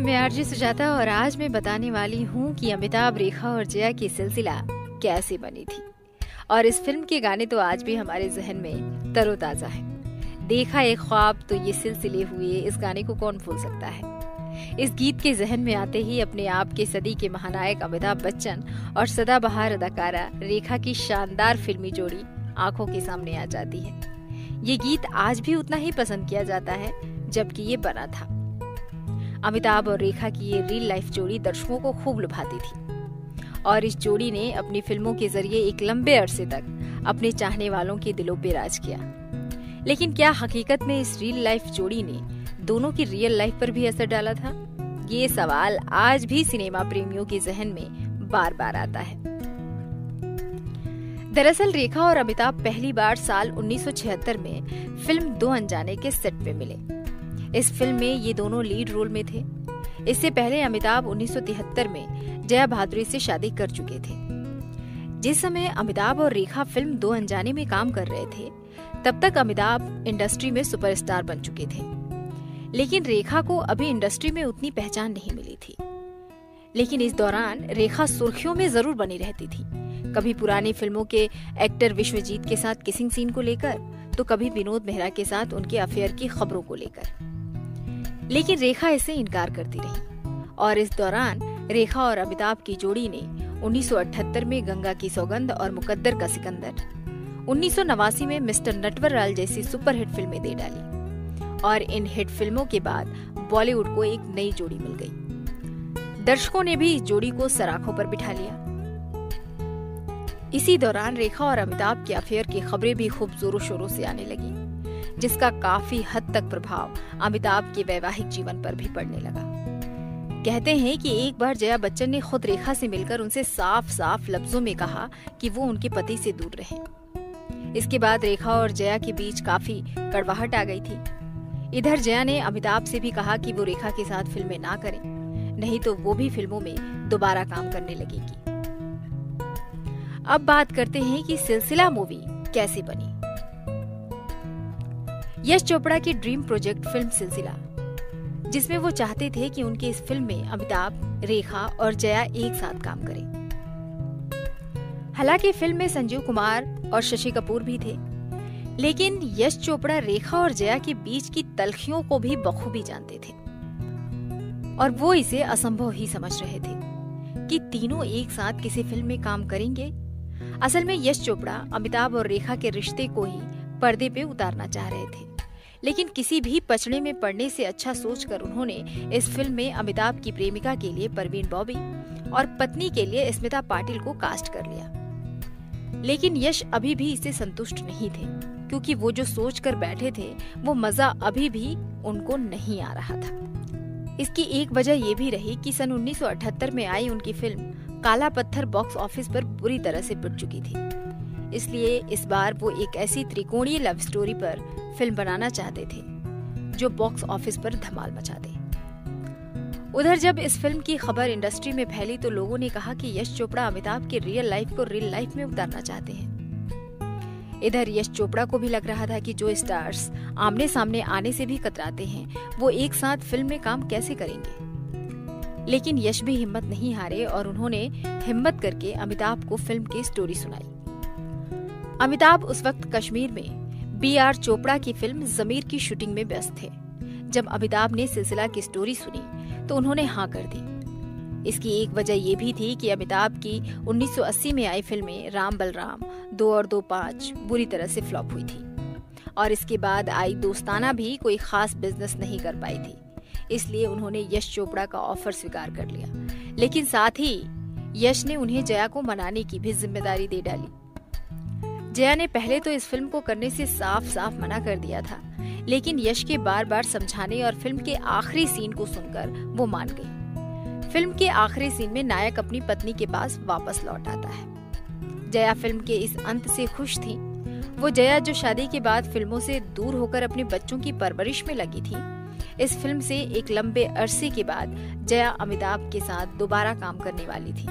मैं आरजे सुजाता और आज मैं बताने वाली हूँ कि अमिताभ, रेखा और जया की सिलसिला कैसे बनी थी। और इस फिल्म के गाने तो आज भी हमारे जहन में तरोताजा है। देखा एक ख्वाब तो ये सिलसिले हुए, इस गाने को कौन भूल सकता है। इस गीत के जहन में आते ही अपने आप के सदी के महानायक अमिताभ बच्चन और सदाबहार अदाकारा रेखा की शानदार फिल्मी जोड़ी आंखों के सामने आ जाती है। ये गीत आज भी उतना ही पसंद किया जाता है जबकि ये बना था। अमिताभ और रेखा की ये रियल लाइफ जोड़ी दर्शकों को खूब लुभाती थी और इस जोड़ी ने अपनी फिल्मों के जरिए एक लंबे अरसे तक अपने चाहने वालों के दिलों पे राज किया। लेकिन क्या हकीकत में इस रियल लाइफ जोड़ी ने दोनों की रियल लाइफ पर भी असर डाला था? ये सवाल आज भी सिनेमा प्रेमियों के जहन में बार बार आता है। दरअसल रेखा और अमिताभ पहली बार साल 1976 में फिल्म दो अनजाने के सेट पे मिले। इस फिल्म में ये दोनों लीड रोल में थे। इससे पहले अमिताभ 1973 में जया भादुरी से शादी कर चुके थे। जिस समय अमिताभ और रेखा फिल्म दो अनजाने में काम कर रहे थे, तब तक अमिताभ इंडस्ट्री में सुपरस्टार बन चुके थे। लेकिन रेखा को अभी इंडस्ट्री में उतनी पहचान नहीं मिली थी। लेकिन इस दौरान रेखा सुर्खियों में जरूर बनी रहती थी, कभी पुरानी फिल्मों के एक्टर विश्वजीत के साथ किसिंग सीन को लेकर, तो कभी विनोद मेहरा के साथ उनके अफेयर की खबरों को लेकर। लेकिन रेखा इससे इनकार करती रही और इस दौरान रेखा और अमिताभ की जोड़ी ने 1978 में गंगा की सौगंध और मुकद्दर का सिकंदर, 1989 में मिस्टर नटवरलाल जैसी सुपरहिट फिल्में दे डाली और इन हिट फिल्मों के बाद बॉलीवुड को एक नई जोड़ी मिल गई। दर्शकों ने भी इस जोड़ी को सराखों पर बिठा लिया। इसी दौरान रेखा और अमिताभ के अफेयर की खबरें भी खूब जोरों शोरों से आने लगी, जिसका काफी हद तक प्रभाव अमिताभ के वैवाहिक जीवन पर भी पड़ने लगा। कहते हैं कि एक बार जया बच्चन ने खुद रेखा से मिलकर उनसे साफ साफ लफ्जों में कहा कि वो उनके पति से दूर रहें। इसके बाद रेखा और जया के बीच काफी कड़वाहट आ गई थी। इधर जया ने अमिताभ से भी कहा कि वो रेखा के साथ फिल्में ना करें, नहीं तो वो भी फिल्मों में दोबारा काम करने लगेगी। अब बात करते हैं कि सिलसिला मूवी कैसे बनी। यश चोपड़ा की ड्रीम प्रोजेक्ट फिल्म सिलसिला, जिसमें वो चाहते थे कि उनकी इस फिल्म में अमिताभ, रेखा और जया एक साथ काम करें। हालांकि फिल्म में संजीव कुमार और शशि कपूर भी थे, लेकिन यश चोपड़ा रेखा और जया के बीच की तल्खियों को भी बखूबी जानते थे और वो इसे असंभव ही समझ रहे थे कि तीनों एक साथ किसी फिल्म में काम करेंगे। असल में यश चोपड़ा अमिताभ और रेखा के रिश्ते को ही पर्दे पे उतारना चाह रहे थे, लेकिन किसी भी पचड़े में पड़ने से अच्छा सोचकर उन्होंने इस फिल्म में अमिताभ की प्रेमिका के लिए परवीन बॉबी और पत्नी के लिए स्मिता पाटिल को कास्ट कर लिया। लेकिन यश अभी भी इससे संतुष्ट नहीं थे, क्योंकि वो जो सोच कर बैठे थे वो मजा अभी भी उनको नहीं आ रहा था। इसकी एक वजह ये भी रही कि सन 1978 में आई उनकी फिल्म काला पत्थर बॉक्स ऑफिस पर बुरी तरह से पिट चुकी थी। इसलिए इस बार वो एक ऐसी त्रिकोणीय लव स्टोरी पर फिल्म बनाना चाहते थे जो बॉक्स ऑफिस पर धमाल मचा दे। उधर जब इस फिल्म की खबर इंडस्ट्री में फैली तो लोगों ने कहा कि यश चोपड़ा अमिताभ की रियल लाइफ को रियल लाइफ में उतारना चाहते हैं। इधर यश चोपड़ा को भी लग रहा था कि जो स्टार्स आमने सामने आने से भी कतराते हैं, वो एक साथ फिल्म में काम कैसे करेंगे। लेकिन यश भी हिम्मत नहीं हारे और उन्होंने हिम्मत करके अमिताभ को फिल्म की स्टोरी सुनाई। अमिताभ उस वक्त कश्मीर में B.R. चोपड़ा की फिल्म जमीर की शूटिंग में व्यस्त थे। जब अमिताभ ने सिलसिला की स्टोरी सुनी तो उन्होंने हाँ कर दी। इसकी एक वजह ये भी थी कि अमिताभ की 1980 में आई फिल्में राम बलराम, 2 और 2 5 बुरी तरह से फ्लॉप हुई थी और इसके बाद आई दोस्ताना भी कोई खास बिजनेस नहीं कर पाई थी। इसलिए उन्होंने यश चोपड़ा का ऑफर स्वीकार कर लिया, लेकिन साथ ही यश ने उन्हें जया को मनाने की भी जिम्मेदारी दे डाली। जया ने पहले तो इस फिल्म को करने से साफ साफ मना कर दिया था, लेकिन यश के बार बार समझाने और फिल्म के आखिरी सीन को सुनकर वो मान गई। फिल्म के आखिरी सीन में नायक अपनी पत्नी के पास वापस लौट आता है। जया फिल्म के इस अंत से खुश थी। वो जया जो शादी के बाद फिल्मों से दूर होकर अपने बच्चों की परवरिश में लगी थी, इस फिल्म से एक लंबे अरसे के बाद जया अमिताभ के साथ दोबारा काम करने वाली थी।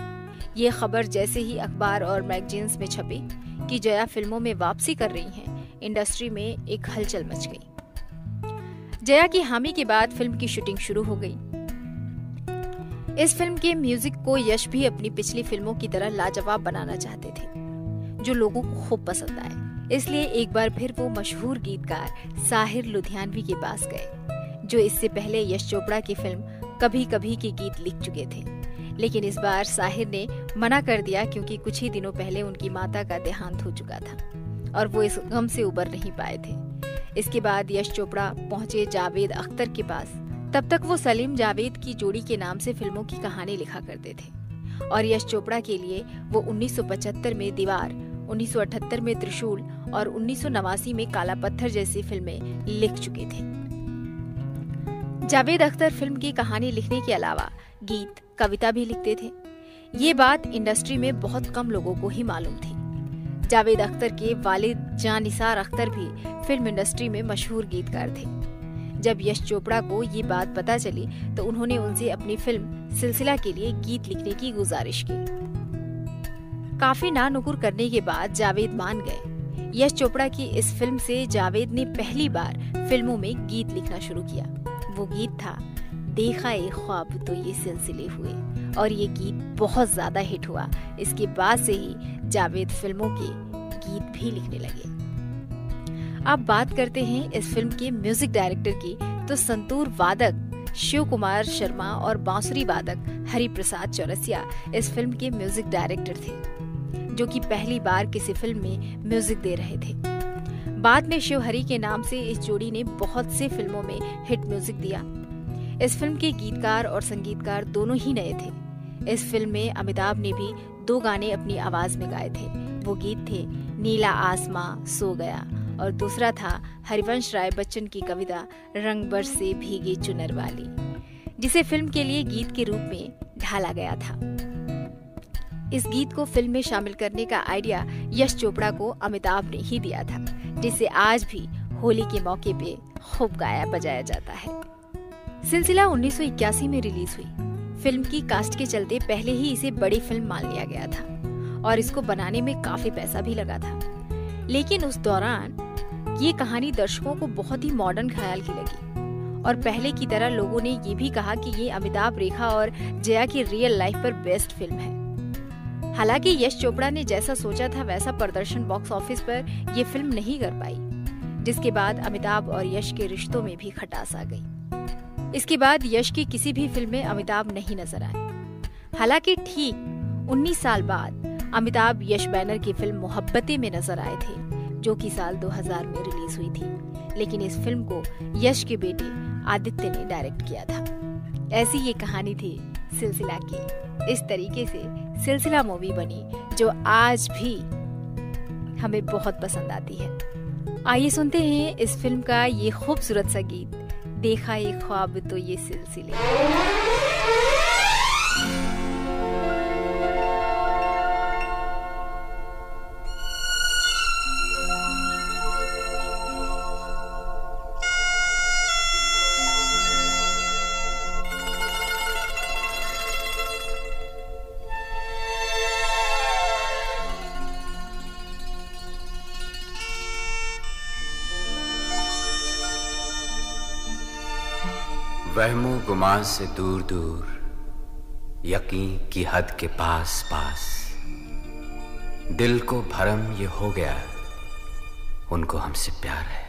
ये खबर जैसे ही अखबार और मैगजीन्स में छपी कि जया फिल्मों में वापसी कर रही हैं, इंडस्ट्री में एक हलचल मच गई। जया की हामी के बाद फिल्म की शूटिंग शुरू हो गई। इस फिल्म के म्यूजिक को यश भी अपनी पिछली फिल्मों की तरह लाजवाब बनाना चाहते थे, जो लोगों को खूब पसंद आए। इसलिए एक बार फिर वो मशहूर गीतकार साहिर लुधियानवी के पास गए, जो इससे पहले यश चोपड़ा की फिल्म कभी कभी के गीत लिख चुके थे। लेकिन इस बार साहिर ने मना कर दिया, क्योंकि कुछ ही दिनों पहले उनकी माता का देहांत हो चुका था और वो इस गम से उबर नहीं पाए थे। इसके बाद यश चोपड़ा पहुंचे जावेद अख्तर के पास। तब तक वो सलीम जावेद की जोड़ी के नाम से फिल्मों की कहानी लिखा करते थे और यश चोपड़ा के लिए वो 1975 में दीवार, 1978 में त्रिशूल और 1989 में काला पत्थर जैसी फिल्में लिख चुके थे। जावेद अख्तर फिल्म की कहानी लिखने के अलावा गीत, कविता भी लिखते थे। ये बात इंडस्ट्री में बहुत कम लोगों को ही मालूम थी। जावेद अख्तर के वालिद जान निसार अख्तर भी फिल्म इंडस्ट्री में मशहूर गीतकार थे। जब यश चोपड़ा को ये बात पता चली तो उन्होंने उनसे अपनी फिल्म सिलसिला के लिए गीत लिखने की गुजारिश की। काफी नानुकुर करने के बाद जावेद मान गए। यश चोपड़ा की इस फिल्म से जावेद ने पहली बार फिल्मों में गीत लिखना शुरू किया। वो गीत था देखा एक ख्वाब तो ये सिलसिले हुए, और ये गीत बहुत ज्यादा हिट हुआ। इसके बाद से ही जावेद फिल्मों के गीत भी लिखने लगे। अब बात करते हैं इस फिल्म के म्यूजिक डायरेक्टर की, तो संतूर वादक शिव कुमार शर्मा और बांसुरी वादक हरि प्रसाद चौरसिया इस फिल्म के म्यूजिक डायरेक्टर थे, जो कि पहली बार किसी फिल्म में म्यूजिक दे रहे थे। बाद में शिव हरि के नाम से इस जोड़ी ने बहुत से फिल्मों में हिट म्यूजिक दिया। इस फिल्म के गीतकार और संगीतकार दोनों ही नए थे। इस फिल्म में अमिताभ ने भी 2 गाने अपनी आवाज में गाए थे। वो गीत थे नीला आसमां सो गया और दूसरा था हरिवंश राय बच्चन की कविता रंग बरसे भीगी चुनर वाली, जिसे फिल्म के लिए गीत के रूप में ढाला गया था। इस गीत को फिल्म में शामिल करने का आइडिया यश चोपड़ा को अमिताभ ने ही दिया था, जिसे आज भी होली के मौके पे खूब गाया बजाया जाता है। सिलसिला 1981 में रिलीज हुई। फिल्म की कास्ट के चलते पहले ही इसे बड़ी फिल्म मान लिया गया था और इसको बनाने में काफी पैसा भी लगा था। लेकिन उस दौरान ये कहानी दर्शकों को बहुत ही मॉडर्न ख्याल की लगी और पहले की तरह लोगों ने ये भी कहा कि ये अमिताभ, रेखा और जया की रियल लाइफ पर बेस्ड फिल्म है। हालांकि यश चोपड़ा ने जैसा सोचा था वैसा प्रदर्शन बॉक्स ऑफिस पर ये फिल्म नहीं कर पाई, जिसके बाद अमिताभ और यश के रिश्तों में भी खटास आ गई। इसके बाद यश की किसी भी फिल्म में अमिताभ नहीं नजर आए। हालांकि ठीक 19 साल बाद अमिताभ यश बैनर की फिल्म मोहब्बतें में नजर आए थे, जो कि साल 2000 में रिलीज हुई थी। लेकिन इस फिल्म को यश के बेटे आदित्य ने डायरेक्ट किया था। ऐसी ये कहानी थी सिलसिला की। इस तरीके से सिलसिला मूवी बनी, जो आज भी हमें बहुत पसंद आती है। आइए सुनते हैं इस फिल्म का ये खूबसूरत सा गीत, देखा एक ख्वाब तो ये सिलसिले। वहमो गुमान से दूर दूर, यकीन की हद के पास पास, दिल को भरम ये हो गया, उनको हमसे प्यार है।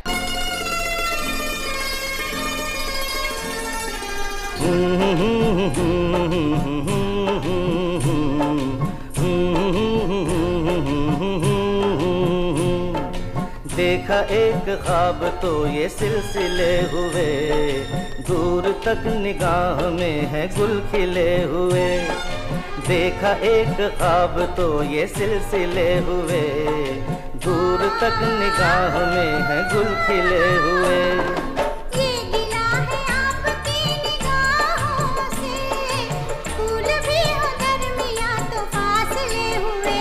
देखा एक ख्वाब तो ये सिलसिले हुए, दूर तक निगाह में है गुल खिले हुए। देखा एक ख्वाब तो ये सिलसिले हुए, दूर तक निगाह में है गुल खिले हुए। ये गिला है आपकी निगाहों से, फूल भी हो दरमियां तो फासले हुए।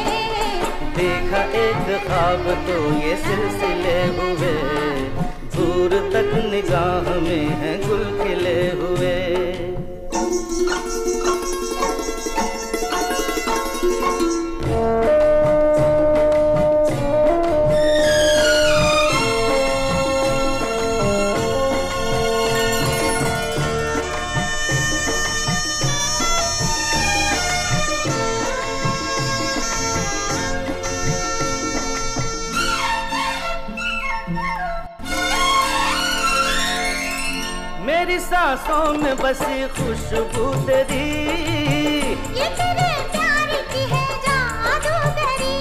देखा एक ख्वाब तो ये सिलसिले हुए, दूर तक निगाह में है गुल खिले हुए। मेरी सांसों में बसी खुशबू तेरी, ये तेरे प्यार की है जादूगरी।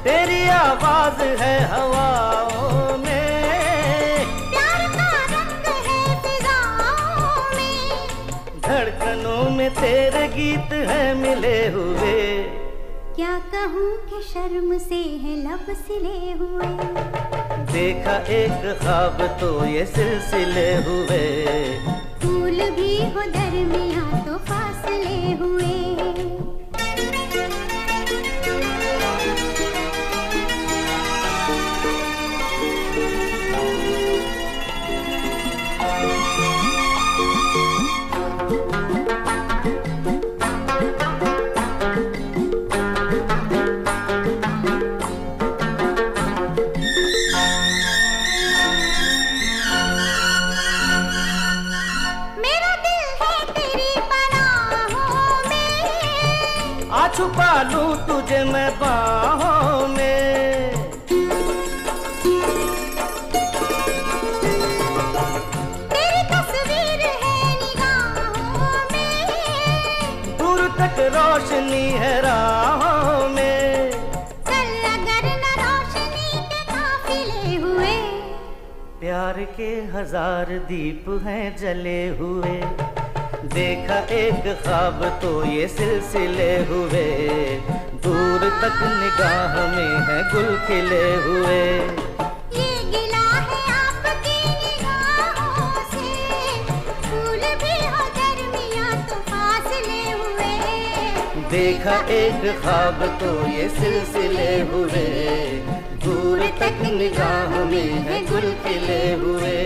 तेरी आवाज है हवाओं में, प्यार का रंग है फिजाओं में, धड़कनों में तेरे गीत है मिले हुए। क्या कहूँ कि शर्म से है लब सिले हुए। देखा एक ख्वाब तो ये सिलसिले हुए, फूल भी हो दरमियां तो फासले हुए। छुपा लूं तुझे मैं बाहों में, तेरी तस्वीर है निगाहों में, दूर तक रोशनी है राहों में। चल अगर न रोशनी के काफिले हुए, प्यार के 1000 दीप हैं जले हुए। देखा एक ख्वाब तो ये सिलसिले हुए, दूर तक निगाह में है गुल खिले हुए। ये गिला है आपकी निगाहों से, फूल भी हो दरमियां तो फासले हुए। देखा एक ख्वाब तो ये सिलसिले हुए, दूर तक निगाह में है गुल खिले हुए।